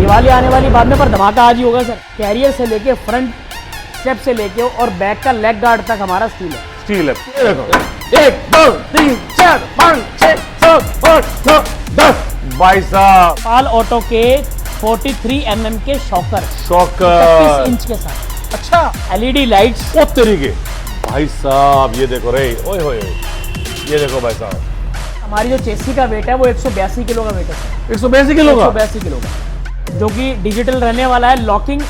दिवाली आने वाली बाद में, पर धमाका आज ही होगा सर। कैरियर से लेके फ्रंट स्टेप से लेके और बैक का लेग गार्ड तक हमारा स्टील है। स्टील है। ये देखो 1 2 3 4 5 6 7 8 9 10 भाई साहब पाल ऑटो के 43 mm के शॉकर 25 इंच के साथ। अच्छा LED लाइट्स। वो तरीके भाई साहब ये देखो रे, ओए होए ये देखो भाई साहब। हमारी जो चेसी का वेट है वो 182 किलो का वेट है। 182 किलो का 182 किलो का, जो कि डिजिटल रहने वाला है, लॉकिंग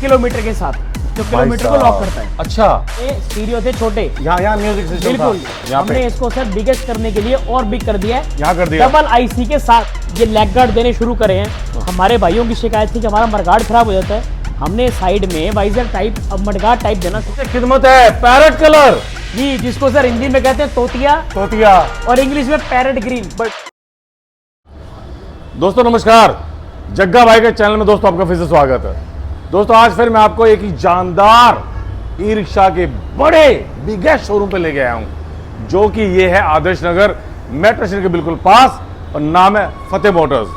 किलोमीटर के साथ, जो किलोमीटर को लॉक करता है। अच्छा ये स्टीरियो थे छोटे, यहाँ म्यूजिक सिस्टम बिल्कुल यहाँ हमने पे इसको सर बिगेस्ट करने के लिए और बिग कर दिया है। यहाँ कर दिया। डबल IC के साथ ये लेग गार्ड देने शुरू करे हैं। हमारे भाइयों की शिकायत थी कि हमारा मडगार्ड खराब हो जाता है, हमने साइड में वाइजर टाइप, अब मडगार्ड टाइप देना। खिदमत है पैरेट कलर जी, जिसको सर हिंदी में कहते हैं तोतिया और इंग्लिश में पैरेट ग्रीन। दोस्तों नमस्कार, जग्गा भाई के चैनल में दोस्तों आपका फिर से स्वागत है। दोस्तों आज फिर मैं आपको एक ही जानदार ई रिक्शा के बड़े बिगेस्ट शोरूम पे लेके आया हूं, जो कि ये है आदर्श नगर मेट्रो स्टेशन के बिल्कुल पास, और नाम है फतेह मोटर्स।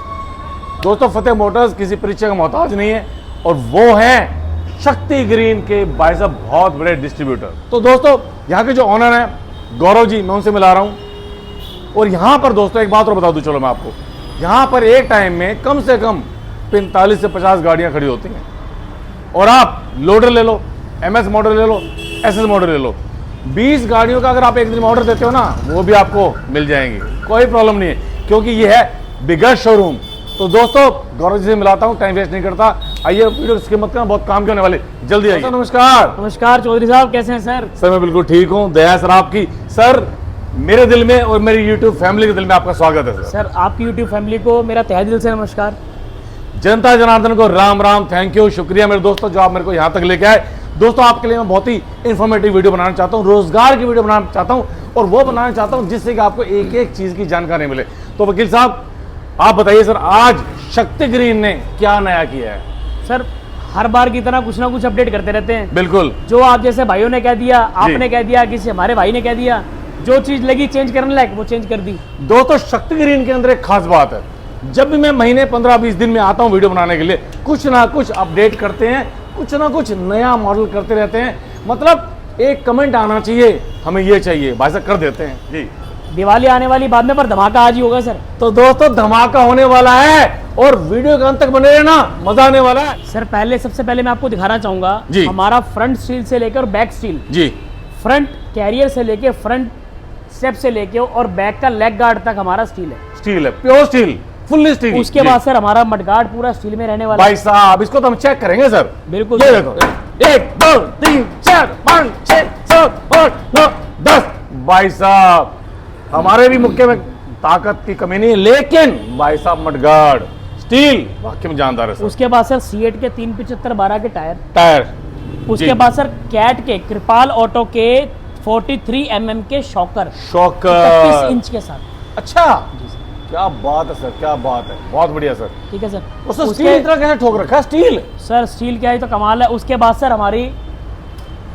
दोस्तों फतेह मोटर्स किसी परिचय का मोहताज नहीं है, और वो है शक्ति ग्रीन के भाई साहब बहुत बड़े डिस्ट्रीब्यूटर। तो दोस्तों यहाँ के जो ऑनर हैं गौरव जी, मैं उनसे मिला रहा हूँ। और यहाँ पर दोस्तों एक बात और बता दूँ, चलो मैं आपको, यहाँ पर एक टाइम में कम से कम 45 से 50 गाड़ियाँ खड़ी होती हैं, और आप लोडर ले लो, MS मॉडल ले लो, SS मॉडल ले लो, 20 गाड़ियों का अगर आप एक दिन में ऑर्डर देते हो ना, वो भी आपको मिल जाएंगी, कोई प्रॉब्लम नहीं है, क्योंकि ये है बिगेस्ट शोरूम। तो दोस्तों गौरव जी से मिलाता हूँ, टाइम वेस्ट नहीं करता, आइए वीडियो स्किप मत करना, बहुत काम के होने वाले, जल्दी आइए। नमस्कार। नमस्कार चौधरी साहब, कैसे हैं सर? सर मैं बिल्कुल ठीक हूँ, दया सर आपकी। सर मेरे दिल में और मेरी यूट्यूब फैमिली के दिल में आपका स्वागत है। सर आपकी यूट्यूब फैमिली को मेरा तहे दिल से नमस्कार। जनता जनार्दन को राम राम, थैंक यू, शुक्रिया मेरे दोस्तों जो आप मेरे को यहाँ तक लेके आए। दोस्तों आपके लिए मैं बहुत ही इन्फॉर्मेटिव वीडियो बनाना चाहता हूँ, रोजगार की वीडियो बनाना चाहता हूँ, और वो बनाना चाहता हूँ जिससे कि आपको एक एक चीज़ की जानकारी मिले। तो वकील साहब आप बताइए सर, आज शक्ति ग्रीन ने क्या नया किया है? सर हर बार की तरह कुछ ना कुछ अपडेट करते रहते हैं। बिल्कुल, जो आप जैसे भाइयों ने कह दिया, आपने कह दिया, किसी हमारे भाई ने कह दिया, जो चीज लगी चेंज करने लायक वो चेंज कर दी। दोस्तों शक्ति ग्रीन के अंदर एक खास बात है, जब भी मैं महीने 15-20 दिन में आता हूँ वीडियो बनाने के लिए, कुछ ना कुछ अपडेट करते हैं, कुछ ना कुछ नया मॉडल करते रहते हैं। मतलब एक कमेंट आना चाहिए, हमें ये चाहिए, भाई साहब कर देते हैं जी। दिवाली आने वाली बाद में, पर धमाका आज ही होगा सर। तो दोस्तों धमाका होने वाला है, और वीडियो के अंत तक बने रहना, मजा आने वाला है। सर सबसे पहले मैं आपको दिखाना चाहूंगा जी। हमारा फ्रंट स्टील से लेकर बैक स्टील जी, फ्रंट कैरियर से लेके फ्रंट स्टेप से लेके और बैक का लेग गार्ड तक हमारा स्टील है। स्टील है, प्योर स्टील, फुल्ली स्टील। उसके बाद सर हमारा मडगार्ड पूरा स्टील में रहने वाला भाई साहब इसको तो हम चेक करेंगे सर। बिल्कुल। ये देखो 1 2 3 4 5 6 7 8 9 10 भाई साहब हमारे भी मुक्के में ताकत की कमी नहीं है, लेकिन भाई साहब मडगार्ड स्टील वाकई में जानदार है सर। उसके बाद सर C8 के 375/12 के टायर। उसके जी। बाद सर कैट के कृपाल ऑटो के 43 mm के शॉकर 25 इंच के साथ। अच्छा क्या बात है सर, क्या बात है, बहुत बढ़िया सर। ठीक है सर। उसको स्टील इतना कैसे ठोक रखा है? स्टील सर स्टील क्या है तो कमाल है। उसके बाद सर हमारी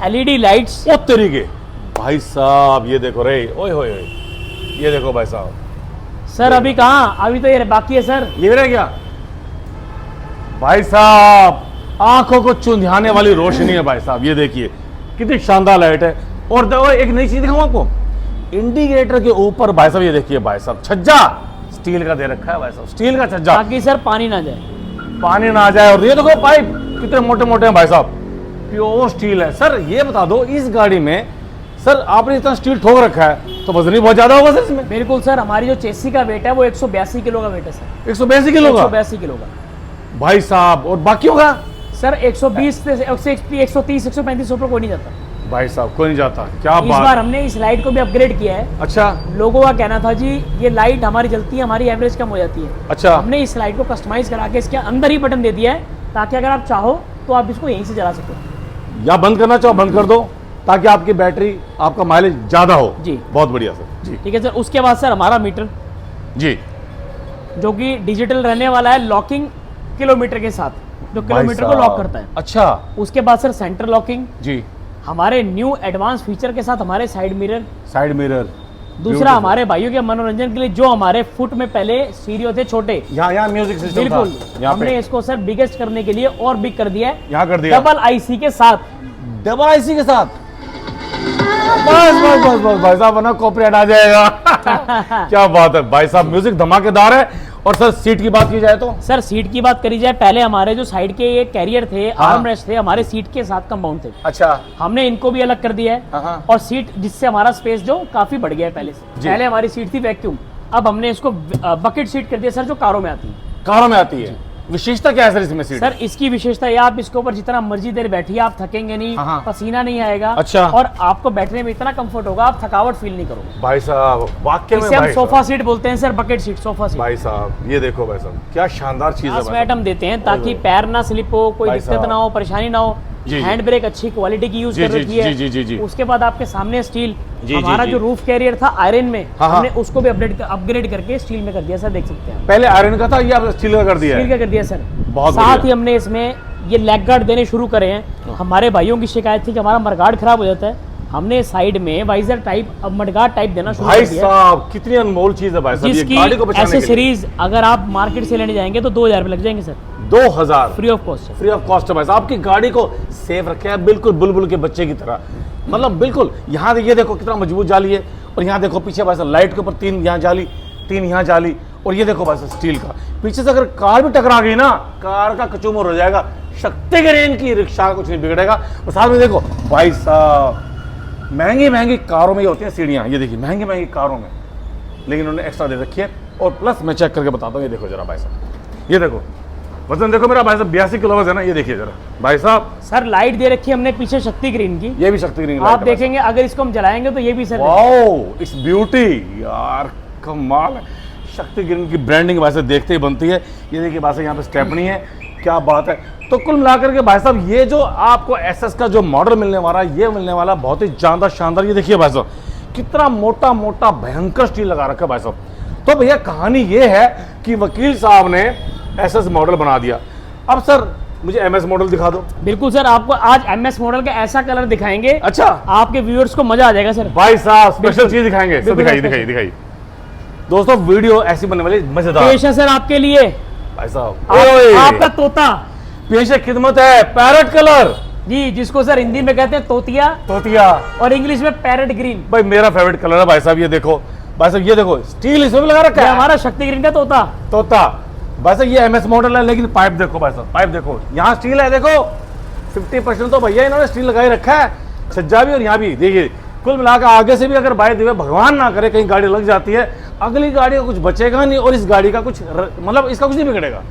LED लाइट्स। वो तरीके भाई साहब ये देखो रे, ओए होए ये देखो भाई साहब। सर अभी कहाँ, अभी तो ये बाकी है सर। ये रह गया भाई साहब, आंखों को चुंधियाने वाली रोशनी है भाई साहब। ये देखिए कितनी शानदार लाइट है। और एक नई चीज दिखाऊं आपको, इंडिकेटर के ऊपर भाई साहब ये देखिए भाई साहब छज्जा स्टील का दे रखा है भाई साहब, स्टील का छज्जा, ताकि सर पानी ना जाए, पानी ना जाए। और ये देखो पाइप कितने मोटे मोटे हैं भाई साहब, प्योर स्टील है। सर ये बता दो, इस गाड़ी में सर आपने इतना स्टील ठोक रखा है तो वजन ही बहुत ज्यादा होगा सर इसमें? बिल्कुल सर, हमारी जो चेसी का वेट है वो 182 किलो का वेट है सर। 182 किलो का? 182 किलो का भाई साहब। और बाकी होगा सर 120 से 130 135 ऊपर कोई नहीं जाता भाई साहब, कोई नहीं जाता। क्या इस बात। बार हमने इस लाइट को भी अपग्रेड किया है। अच्छा लोगों का कहना था जी ये लाइट हमारी जलती है, हमारी एवरेज कम हो जाती है। अच्छा, हमने इस लाइट को कस्टमाइज करा के इसके अंदर ही बटन दे दिया है, ताकि अगर आप चाहो तो आप इसको यहीं से जला सको, या बंद करना चाहो बंद कर दो, ताकि आपकी बैटरी, आपका माइलेज ज्यादा हो जी। बहुत बढ़िया सर जी। ठीक है सर। उसके बाद सर हमारा मीटर जी, जो कि डिजिटल रहने वाला है, लॉकिंग किलोमीटर के साथ, जो किलोमीटर को लॉक करता है। अच्छा। उसके बाद सर सेंटर लॉकिंग, जी, हमारे न्यू एडवांस फीचर के साथ हमारे साइड मिरर, साइड मिरर, दूसरा Beautiful. हमारे भाइयों के मनोरंजन के लिए जो हमारे फुट में पहले सीरियो थे छोटे, यहाँ म्यूजिक सिस्टम था बिल्कुल यहाँ हमने पे, इसको सर बिगेस्ट करने के लिए और बिग कर दिया है, यहाँ कर दिया डबल आईसी के साथ। डबल आईसी के साथ। बस बस बस बस भाई साहब, वरना कॉपीराइट आ जाएगा। क्या बात है भाई साहब, म्यूजिक धमाकेदार है। और सर सीट की बात की जाए तो सर सीट की बात करी जाए, पहले हमारे जो साइड के ये कैरियर थे, हाँ। आर्म रेस्ट थे, हमारे सीट के साथ कंपाउंड थे, अच्छा, हमने इनको भी अलग कर दिया है। हाँ। और सीट जिससे हमारा स्पेस जो काफी बढ़ गया है पहले से। जी। पहले हमारी सीट थी वैक्यूम, अब हमने इसको बकेट सीट कर दिया सर, जो कारों में आती है। कारों में आती है। विशेषता क्या है सर इसमें सीट? सर इसकी विशेषता ये, आप इसके ऊपर जितना मर्जी देर बैठिए आप थकेंगे नहीं, हाँ। पसीना नहीं आएगा। अच्छा। और आपको बैठने में इतना कंफर्ट होगा, आप थकावट फील नहीं करोगे। भाई साहब वाकई में इसे हम भाई सोफा साहब, सीट बोलते हैं sir, bucket seat, sofa seat. भाई साहब ये देखो भाई साहब, क्या शानदार चीज है पास भाई मैट साहब। हम देते हैं ताकि पैर ना स्लिप हो, कोई भाई दिक्कत साहब। ना हो, परेशानी ना हो। जी, जी। हैंड ब्रेक अच्छी क्वालिटी की यूज जी, कर जी, रखी है। जी, जी, जी। उसके बाद आपके सामने स्टील, जी, हमारा जी, जो जी। रूफ कैरियर था आयरन में, हाँ, हाँ। हमने उसको भी अपग्रेड करके स्टील में कर दिया सर, देख सकते हैं। पहले आयरन का था, ये आप स्टील का कर दिया स्टील है। का कर दिया सर। बहुत साथ बढ़िया। ही हमने इसमें ये लेग गार्ड देने शुरू करे हैं। हमारे भाइयों की शिकायत थी कि हमारा मडगार्ड खराब हो जाता है, हमने साइड में वाइजर टाइप, अब मडगार्ड टाइप देना शुरू भाई कर दिया है। साहब कितनी अनमोल चीज है भाई साहब, ये जिसकी गाड़ी को बचाने के लिए। एसेसरीज अगर आप मार्केट से लेने जाएंगे तो 2000 रुपए लग जाएंगे sir, 2000 free of cost. Free of cost है भाई साहब। आपकी गाड़ी को सेफ रखे है बिल्कुल बुलबुल के बच्चे की तरह, मतलब बिल्कुल। यहाँ ये देखो कितना मजबूत जाली है, और यहाँ देखो पीछे भाई साहब लाइट के ऊपर 3 यहाँ जाली, 3 यहाँ जाली, और ये देखो भाई साहब स्टील का। पीछे से अगर कार भी टकरा गई ना, कार का कचूमर हो जाएगा। शक्ति ग्रेन की रिक्शा का कुछ नहीं बिगड़ेगा। और साथ में देखो भाई साहब, महंगी महंगी कारों में ये होती हैं सीढ़ियाँ, ये देखिए महंगी महंगी कारों में, लेकिन उन्होंने एक्स्ट्रा दे रखी है। और प्लस मैं चेक करके बताता हूँ, ये देखो जरा भाई साहब, ये देखो वजन देखो मेरा भाई साहब, 82 किलो वजन है ना, ये देखिए जरा भाई साहब। सर लाइट दे रखी है हमने पीछे शक्ति ग्रीन की, ये भी शक्ति ग्रीन आप देखेंगे अगर इसको हम जलाएंगे तो ये भी सर वाओ इट्स ब्यूटी यार, कमाल है। शक्ति ग्रीन की ब्रांडिंग वैसे देखते ही बनती है। ये देखिए भाई साहब यहाँ पे स्टेपनी है, क्या बात है। तो कुल मिलाकर के भाई साहब ये जो आपको एसएस का जो मॉडल मिलने वाला है, ये मिलने वाला बहुत ही जानदार शानदार। ये देखिए भाई साहब कितना मोटा मोटा भयंकर स्टील लगा रखा है भाई साहब। तो भैया कहानी ये है कि वकील साहब ने एसएस मॉडल बना दिया। अब सर मुझे एमएस मॉडल दिखा दो। बिल्कुल सर, आपको आज एमएस मॉडल का ऐसा कलर दिखाएंगे, अच्छा आपके व्यूअर्स को मजा आ जाएगा सर। भाई साहब स्पेशल बिल्कुल। चीज दिखाएंगे सर, बिल्कुल दिखाइए special। दिखाइए दिखाइए दोस्तों, वीडियो ऐसी बनने वाली मजेदार। पेश है सर आपके लिए भाई साहब आपका तोता, पेश खिदमत है पैरेट कलर जी, जिसको सर हिंदी में कहते हैं तोतिया तोतिया। और इंग्लिश में पैरेट ग्रीन। भाई मेरा फेवरेट कलर है भाई साहब, ये देखो भाई साहब, ये देखो स्टील इसमें भी लगा रखा ये है, हमारा शक्ति ग्रीन का तोता। तोता। भाई साहब ये एमएस मॉडल है, लेकिन पाइप देखो भाई साहब, पाइप देखो, यहाँ स्टील है देखो, 50% तो भैया इन्होंने स्टील लगाई रखा है, सज्जा भी और यहाँ भी देखिए। कुल मिलाकर आगे से भी अगर बाय दिवे भगवान ना करे कहीं गाड़ी लग जाती है, अगली गाड़ी का कुछ बचेगा नहीं, और इस गाड़ी का कुछ मतलब इसका कुछ नहीं बिगड़ेगा।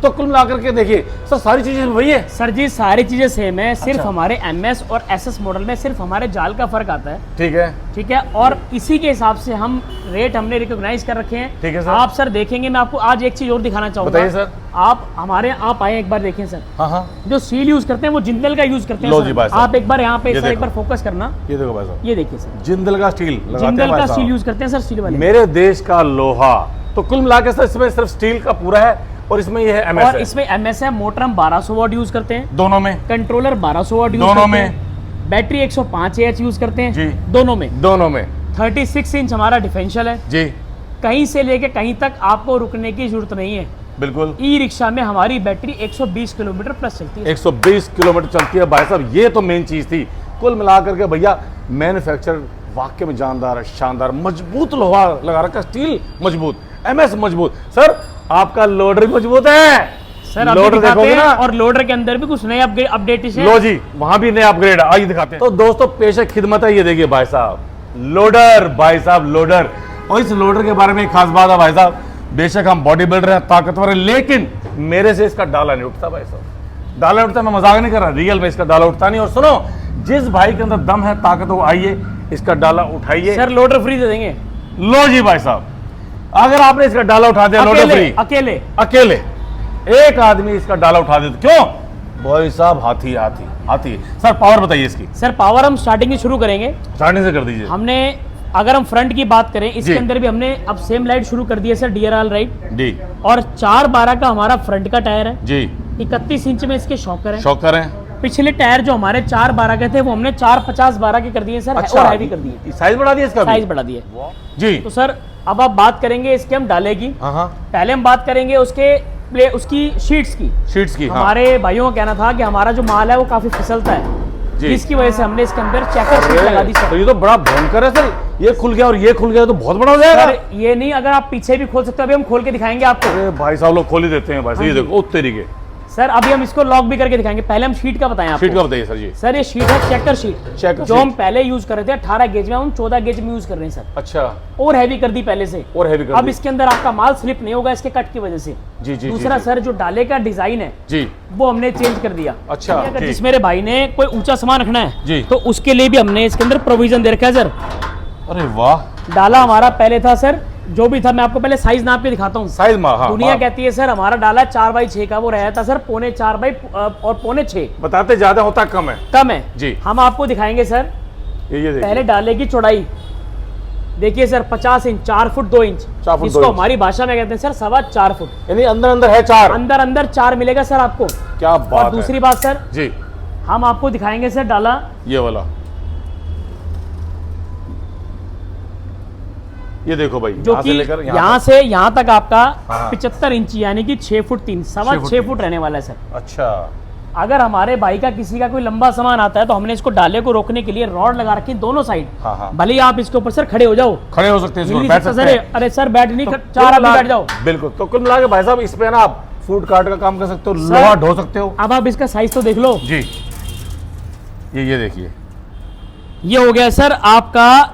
तो कुल मिलाकर के देखिए सर सारी चीजें वही है सर जी, सारी चीजें सेम है, सिर्फ अच्छा। हमारे एमएस और एसएस मॉडल में सिर्फ हमारे जाल का फर्क आता है। ठीक है। ठीक है, और इसी के हिसाब से हम रेट हमने रिकॉग्नाइज कर रखे हैं। ठीक है सर। आप सर देखेंगे, मैं आपको आज एक चीज और दिखाना चाहूंगा। बताइए सर। आप आए एक बार देखें सर, हाँ हाँ जो सील यूज करते हैं वो जिंदल का यूज करते हैं लो सर। जी भाई साहब। आप एक बार यहाँ पे ये सर एक देखो। बार फोकस करना, ये देखो भाई साहब, ये देखिए सर, जिंदल का स्टील लगाते हैं जिंदल भाई का साहब। सील यूज करते हैं सर, स्टील वाले। मेरे देश का लोहा। तो कुल मिलाकर सर इसमें सिर्फ स्टील का पूरा है, और इसमें ये है एमएस और है। इसमें एमएस है, मोटर हम 1200 वाट यूज करते हैं, दोनों में कंट्रोलर 1200 वाट यूज दोनों करते में। हैं, बैटरी 105 AH यूज करते हैं जी। दोनों में। दोनों में 36 इंच हमारा डिफरेंशियल है, जी कहीं से लेके कहीं तक आपको रुकने की जरूरत नहीं है। बिल्कुल। ई रिक्शा में हमारी बैटरी 120 किलोमीटर प्लस चलती है। 120 किलोमीटर चलती है भाई साहब, ये तो मेन चीज थी। कुल मिलाकर के भैया मैन्युफैक्चर वाकई में जानदार है, शानदार, मजबूत लोहा लगा रखा, स्टील मजबूत, एमएस मजबूत। सर आपका लोडर भी मजबूत है सर अभी लोडर दिखाते देखोगे हैं, ना, और लोडर के अंदर भी कुछ नए अपडेट लो जी वहां भी नए अपग्रेड आइए दिखाते हैं। तो दोस्तों पेश खिदमत है, ये देखिए भाई साहब लोडर, भाई साहब लोडर। और इस लोडर के बारे में एक खास बात है भाई साहब, बेशक हम बॉडी बिल्डर हैं, ताकतवर है, लेकिन मेरे से इसका डाला नहीं उठता भाई साहब, डाला उठता, मैं मजाक नहीं कर रहा, रियल में इसका डाला उठता नहीं। और सुनो, जिस भाई के अंदर दम है, ताकत हो, आइए इसका डाला उठाइए। सर लोडर फ्री दे देंगे लो जी भाई साहब, अगर आपने इसका डाला उठा दिया लोडर फ्री, अकेले अकेले एक आदमी इसका डाला उठा दे, क्यों भाई साहब, हाथी हाथी हाथी। सर पावर बताइए इसकी। सर पावर हम स्टार्टिंग से शुरू करेंगे, स्टार्टिंग से कर दीजिए। हमने अगर हम फ्रंट की बात करें, इसके जी। अंदर भी हमने अब सेम लाइट शुरू कर दी है सर, DRL लाइट, जी और 412 का हमारा फ्रंट का टायर है, जी 31 इंच में इसके शॉकर है, शॉकर है, पिछले टायर जो हमारे 412 के थे वो हमने 450-12 के कर दिए सर। अच्छा, और हैवी कर दिए, साइज बढ़ा दिया इसका भी? साइज बढ़ा दिए जी। तो सर अब आप बात करेंगे इसके हम डाले की। हाँ, पहले हम बात करेंगे उसकी शीट्स की। हाँ। हमारे भाइयों का कहना था कि हमारा जो माल है वो काफी फिसलता है, जी। जिसकी वजह से हमने इसके अंदर चेकर शीट लगा दी सर। तो ये तो बड़ा भयंकर है सर, ये खुल गया और ये खुल गया तो बहुत बड़ा हो जाएगा। सर ये नहीं, अगर आप पीछे भी खोल सकते हो, अभी हम खोल के दिखाएंगे आपको। अरे भाई साहब लोग खोल ही देते हैं भाई साहब, ये देखो उस तरीके। सर अभी हम इसको लॉक भी करके दिखाएंगे, पहले हम शीट का बताएं आपको। शीट का बताइए सर जी। सर ये शीट है चेकर शीट, जो हम पहले यूज कर रहे थे 18 गेज में, हम 14 गेज में यूज कर रहे हैं सर। अच्छा, और हैवी कर दी पहले से, और हैवी कर अब दी। इसके अंदर आपका माल स्लिप नहीं होगा इसके कट की वजह से। जी जी। दूसरा सर जो डाले का डिजाइन है जी, वो हमने चेंज कर दिया। अच्छा, अगर ठीक। जिस मेरे भाई ने कोई ऊंचा सामान रखना है जी, तो उसके लिए भी हमने इसके अंदर प्रोविजन दे रखा है सर। अरे वाह। डाला हमारा पहले था सर, जो भी था मैं आपको पहले साइज नाप के दिखाता हूँ। साइज में हाँ, दुनिया हाँ। कहती है सर हमारा डाला 4x6 का, वो रहता था सर 4.5 और 4.6 बताते ज्यादा होता कम है। कम है जी। हम आपको दिखाएंगे सर। ये देखिए। पहले डाले की चौड़ाई देखिए sir 50 inch, 4 foot 2 inch, 4 foot 2 इसको इंच। हमारी भाषा में कहते हैं सर 4.25 फुट। यानी अंदर अंदर है 4, अंदर 4 मिलेगा सर आपको। क्या बात और दूसरी बात सर जी, हम आपको दिखाएंगे सर डाला ये वाला, ये देखो भाई, जो यहाँ कि से लेकर यहाँ से यहाँ तक आपका हाँ। 75 इंच यानी कि 6 फुट 3, 6.25 फुट रहने वाला है सर। अच्छा, अगर हमारे भाई का किसी का कोई लंबा सामान आता है तो हमने इसको डाले को रोकने के लिए रॉड लगा रखी दोनों साइड। हाँ, हाँ। भले ही आप इसके ऊपर सर खड़े हो जाओ, खड़े हो सकते हैं, इसमें हिल बैठ सकते सकते सर। हैं। अरे सर बैठ नहीं, तो चार आदमी कुल बैठ जाओ। बिल्कुल। तो कुल मिला के भाई साहब इस पे ना आप फूड कार्ट का काम कर सकते हो, सर, लोहा ढो सकते हो। अब आप इसका साइज तो देख लो जी, ये देखिए, ये हो गया सर आपका,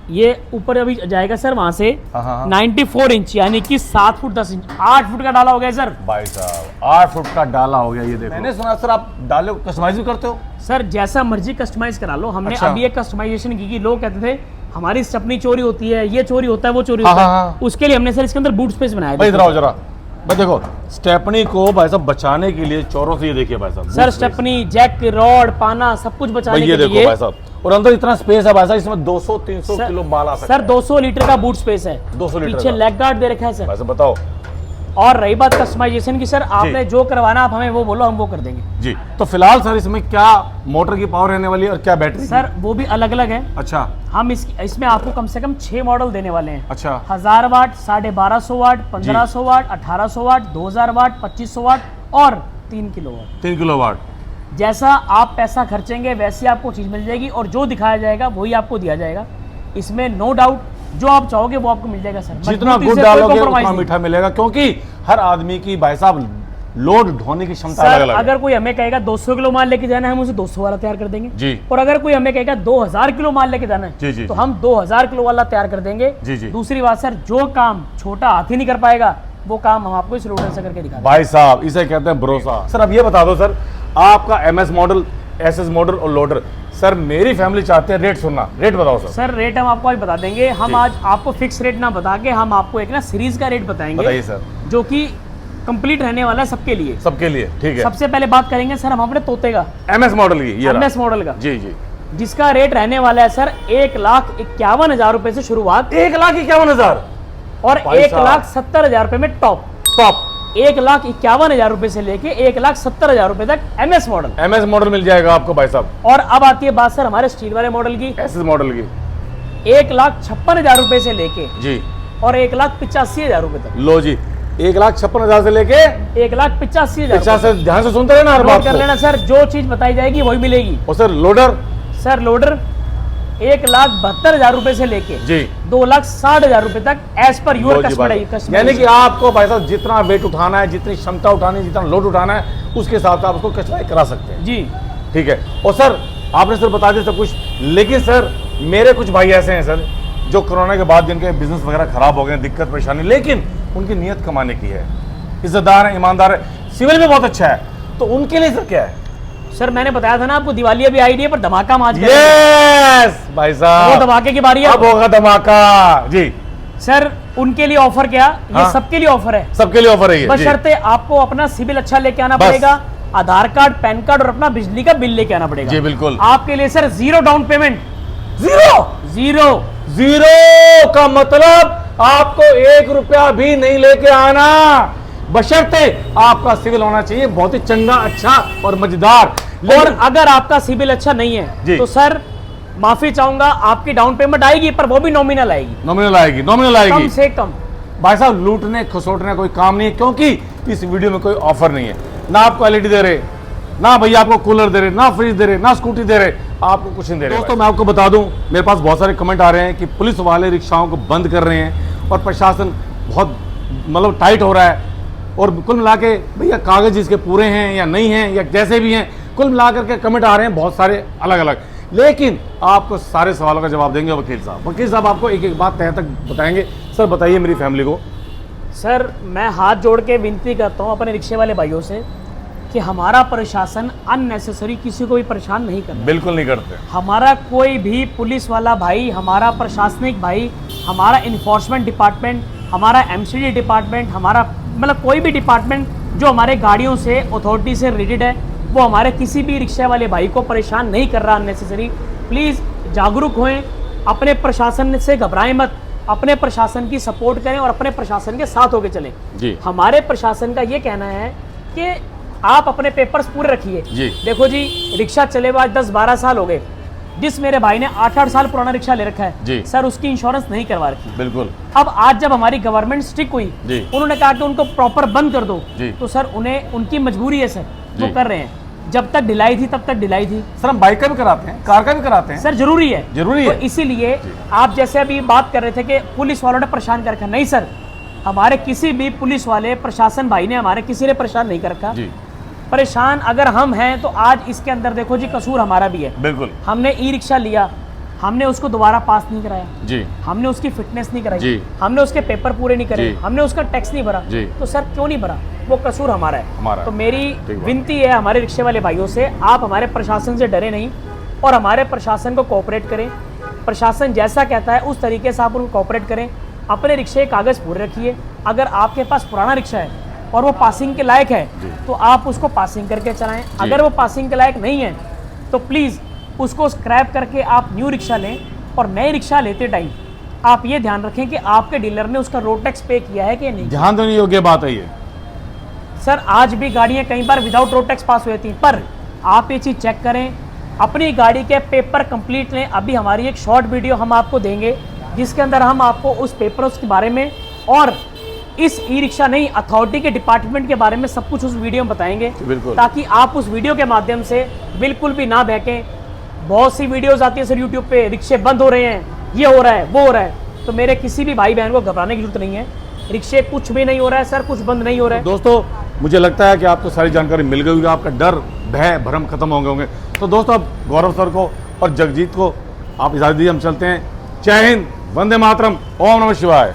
ये ऊपर अभी जाएगा सर वहां से हाँ, हाँ, हाँ। 94 इंच यानी कि 7 फुट 10 इंच, 8 फुट का डाला हो गया सर। भाई साहब 8 फुट का डाला हो गया, ये देखो। मैंने सुना सर आप डाले को कस्टमाइज भी करते हो? सर जैसा मर्जी कस्टमाइज करा लो, हमने अच्छा। अभी एक कस्टमाइजेशन की कि लोग कहते थे हमारी स्टेपनी चोरी होती है, ये चोरी होता है, वो चोरी हाँ, होता हाँ, है, हाँ। उसके लिए हमने सर इसके अंदर बूट स्पेस बनाया भाई है। इधर आओ जरा, भाई देखो स्टेपनी को भाई साहब बचाने के लिए चोरों से, ये देखिए भाई साहब सर स्टेपनी, जैक, रॉड, पाना सब कुछ बचाने ये के देखो लिए। भाई साहब, और अंदर इतना स्पेस है भाई साहब, इसमें 200-300 किलो माल आ सकता सर 200 लीटर का बूट स्पेस है, 200 लीटर पीछे का। लेग गार्ड दे रखा है सर। भाई साहब बताओ। और रही बात कस्टमाइजेशन की सर, आपने जो करवाना आप हमें वो बोलो, हम वो कर देंगे जी। तो फिलहाल सर इसमें क्या मोटर की पावर रहने वाली है और क्या बैटरी? सर वो भी अलग अलग है। अच्छा, हम इसमें आपको कम से कम 6 मॉडल देने वाले हैं। अच्छा, 1000 वाट, 1250 वाट, 1500 वाट, 1800 वाट, 2000 वाट, 2500 वाट और 3 किलोवाट। 3 किलोवाट। जैसा आप पैसा खर्चेंगे वैसी आपको चीज मिल जाएगी, और जो दिखाया जाएगा वही आपको दिया जाएगा। इसमें नो डाउट जो आप चाहोगे वो आपको मिल जाएगा सर। जितना मजबूती गुड़ से कोई डालोगे compromise उतना नहीं। मीठा मिलेगा, क्योंकि हर आदमी की भाई साहब लोड ढोने की क्षमता अलग सर अलग है। अगर कोई हमें कहेगा 200 किलो माल लेके जाना है, हम उसे 200 वाला तैयार कर देंगे जी। और अगर कोई हमें कहेगा 2000 किलो माल लेके जाना जी, है जी, तो जी। हम 2000 किलो वाला तैयार कर देंगे। जी, जी। दूसरी बात सर, जो काम छोटा हाथी नहीं कर पाएगा वो काम हम आपको इस लोडर से करके दिखा देंगे। भाई साहब इसे कहते हैं भरोसा। सर अब ये बता दो सर, आपका एमएस मॉडल, एसएस मॉडल और लोडर, सर मेरी फैमिली चाहते हैं रेट सुनना, रेट बताओ सर। सर रेट हम आपको आज बता देंगे। हम जी। आज आपको फिक्स रेट ना बता के हम आपको एक ना सीरीज का रेट बताएंगे, बताइए सर। जो कि कंप्लीट रहने वाला है सबके लिए। सबके लिए ठीक है। सबसे पहले बात करेंगे सर हम अपने तोते का, एमएस मॉडल की, ये एमएस मॉडल का, जी जी। जिसका रेट रहने वाला है सर 1,51,000 रुपए से शुरुआत, 1,51,000 और भाई साहब। 1,70,000 रुपए में टॉप। टॉप 1,51,000 रुपए से लेके 1,70,000 रुपए तक एमएस मॉडल। एमएस मॉडल मिल जाएगा आपको भाई साहब। और अब आती है बात सर हमारे स्टील वाले मॉडल की, एसएस मॉडल की 1,56,000 रुपए से लेके जी, और 1,85,000 रुपए तक। लो जी, 1,56,000 से लेके 1,85,000 50 से, ध्यान से सुनते रहना हर बात नोट कर को। लेना सर, जो चीज बताई जाएगी वही मिलेगी। और सर लोडर सर लोडर 1,72,000 रुपए से लेके जी, 2,60,000 रुपए तक एज पर यूर लो जी भाई। कस्टमर। यानी कि आपको भाई साहब जितना वेट उठाना है, जितनी क्षमता उठानी है, जितना लोड उठाना है, उसके हिसाब से आप उसको कस्टमाइज करा सकते हैं। जी ठीक है। और सर आपने सर बता दिया सब कुछ, लेकिन सर मेरे कुछ भाई ऐसे हैं सर जो कोरोना के बाद जिनके बिजनेस वगैरह खराब हो गए, दिक्कत परेशानी, लेकिन उनकी नीयत कमाने की है, इज्जतदार है, ईमानदार है, सिविल भी बहुत अच्छा है, तो उनके लिए सर क्या है? सर मैंने बताया था ना आपको, दिवाली अभी आई नहीं है पर धमाका हम आज करेंगे। यस भाई वो साहब, धमाके की बारी है। अब होगा धमाका जी। सर उनके लिए ऑफर क्या, ये हाँ। सबके लिए ऑफर है, सबके लिए ऑफर है ये जी। बशर्ते आपको अपना सिविल अच्छा लेके आना बस। पड़ेगा, आधार कार्ड, पैन कार्ड और अपना बिजली का बिल लेके आना पड़ेगा। जी बिल्कुल। आपके लिए sir 0 down payment. Zero zero का मतलब आपको 1 रुपया भी नहीं लेके आना, बशर्ते आपका सिविल होना चाहिए बहुत ही चंगा, अच्छा और मजेदार। और अगर आपका सिबिल अच्छा नहीं जी। है तो सर माफी चाहूंगा, आपकी डाउन पेमेंट आएगी पर वो भी नॉमिनल आएगी, नॉमिनल आएगी, नॉमिनल आएगी, कम से कम। भाई साहब लूटने खसोटने कोई काम नहीं है, क्योंकि इस वीडियो में कोई ऑफर नहीं है। ना आपको एलईडी दे रहे, ना भैया आपको कूलर दे रहे, ना फ्रिज दे रहे, ना स्कूटी दे रहे, आपको कुछ नहीं दे रहे। दोस्तों मैं आपको बता दूं, मेरे पास बहुत सारे कमेंट आ रहे हैं कि पुलिस वाले रिक्शाओं को बंद कर रहे हैं और प्रशासन बहुत मतलब टाइट हो रहा है, और कुल मिला के भैया कागज इसके पूरे हैं या नहीं हैं या जैसे भी हैं, कुल मिला करके कमेंट आ रहे हैं बहुत सारे अलग अलग। लेकिन आपको सारे सवालों का जवाब देंगे वकील साहब। वकील साहब आपको एक एक बात तय तक बताएंगे। सर बताइए मेरी फैमिली को। सर मैं हाथ जोड़ के विनती करता हूँ अपने रिक्शे वाले भाइयों से कि हमारा प्रशासन अननेसेसरी किसी को भी परेशान नहीं करता। बिल्कुल नहीं करते। हमारा कोई भी पुलिस वाला भाई, हमारा प्रशासनिक भाई, हमारा इन्फोर्समेंट डिपार्टमेंट, हमारा एमसीडी डिपार्टमेंट, हमारा मतलब कोई भी डिपार्टमेंट जो हमारे गाड़ियों से अथॉरिटी से रिलेटेड है, वो हमारे किसी भी रिक्शा वाले भाई को परेशान नहीं कर रहा अननेसेसरी। प्लीज़ जागरूक होएं, अपने प्रशासन से घबराएं मत, अपने प्रशासन की सपोर्ट करें और अपने प्रशासन के साथ होकर चलें जी। हमारे प्रशासन का ये कहना है कि आप अपने पेपर्स पूरे रखिए। देखो जी, रिक्शा चले हुए आज 10-12 साल हो गए। जिस मेरे भाई ने 8-8 साल पुराना रिक्शा ले रखा है जी। सर, उसकी इंश्योरेंस नहीं करवा रखी। बिल्कुल। अब आज जब हमारी गवर्नमेंट स्ट्रिक्ट हुई, उन्होंने कहा कि उनको प्रॉपर बंद कर दो, तो सर उन्हें उनकी मजबूरी है सर, वो कर रहे हैं। जब तक ढिलाई थी तब तक ढिलाई थी। सर हम बाइक का भी कराते हैं, कार का भी कराते हैं सर, जरूरी है, जरूरी तो है। इसीलिए आप जैसे अभी बात कर रहे थे कि पुलिस वालों ने परेशान कर रखा, नहीं सर, हमारे किसी भी पुलिस वाले प्रशासन भाई ने हमारे किसी ने परेशान नहीं कर रखा। परेशान अगर हम हैं तो आज इसके अंदर देखो जी कसूर हमारा भी है। बिल्कुल। हमने ई रिक्शा लिया, हमने उसको दोबारा पास नहीं कराया जी, हमने उसकी फिटनेस नहीं कराई जी, हमने उसके पेपर पूरे नहीं करे, हमने उसका टैक्स नहीं भरा, जी, तो सर क्यों नहीं भरा? वो कसूर हमारा है। हमारा। तो मेरी विनती है हमारे रिक्शे वाले भाइयों से, आप हमारे प्रशासन से डरे नहीं और हमारे प्रशासन को कोऑपरेट करें। प्रशासन जैसा कहता है उस तरीके से आप उनको कोऑपरेट करें। अपने रिक्शे के कागज़ पूरे रखिए। अगर आपके पास पुराना रिक्शा है और वो पासिंग के लायक है तो आप उसको पासिंग करके चलाएं। अगर वो पासिंग के लायक नहीं है तो प्लीज़ उसको स्क्रैप करके आप न्यू रिक्शा लें। और नए रिक्शा लेते टाइम आप ये ध्यान रखें कि आपके डीलर ने उसका रोड टैक्स पे किया है कि नहीं। ध्यान देने योग्य बात है ये। सर आज भी गाड़ियाँ कई बार विदाउट रोड टैक्स पास हुई थी, पर आप ये चीज़ चेक करें, अपनी गाड़ी के पेपर कंप्लीट लें। अभी हमारी एक शॉर्ट वीडियो हम आपको देंगे जिसके अंदर हम आपको उस पेपर्स के बारे में और इस ई रिक्शा नहीं अथॉरिटी के डिपार्टमेंट के बारे में सब कुछ उस वीडियो में बताएंगे, ताकि आप उस वीडियो के माध्यम से बिल्कुल भी ना बहकें। बहुत सी वीडियोस आती है सर यूट्यूब पे, रिक्शे बंद हो रहे हैं, ये हो रहा है, वो हो रहा है। तो मेरे किसी भी भाई बहन को घबराने की जरूरत नहीं है। रिक्शे कुछ भी नहीं हो रहा है सर, कुछ बंद नहीं हो रहा है। दोस्तों मुझे लगता है कि आपको सारी जानकारी मिल गई होगी, आपका डर भय भ्रम खत्म हो गए होंगे। तो दोस्तों अब गौरव सर को और जगजीत को आप इजाजत दीजिए, हम चलते हैं। जय हिंद, वंदे मातरम, ओम नमः शिवाय।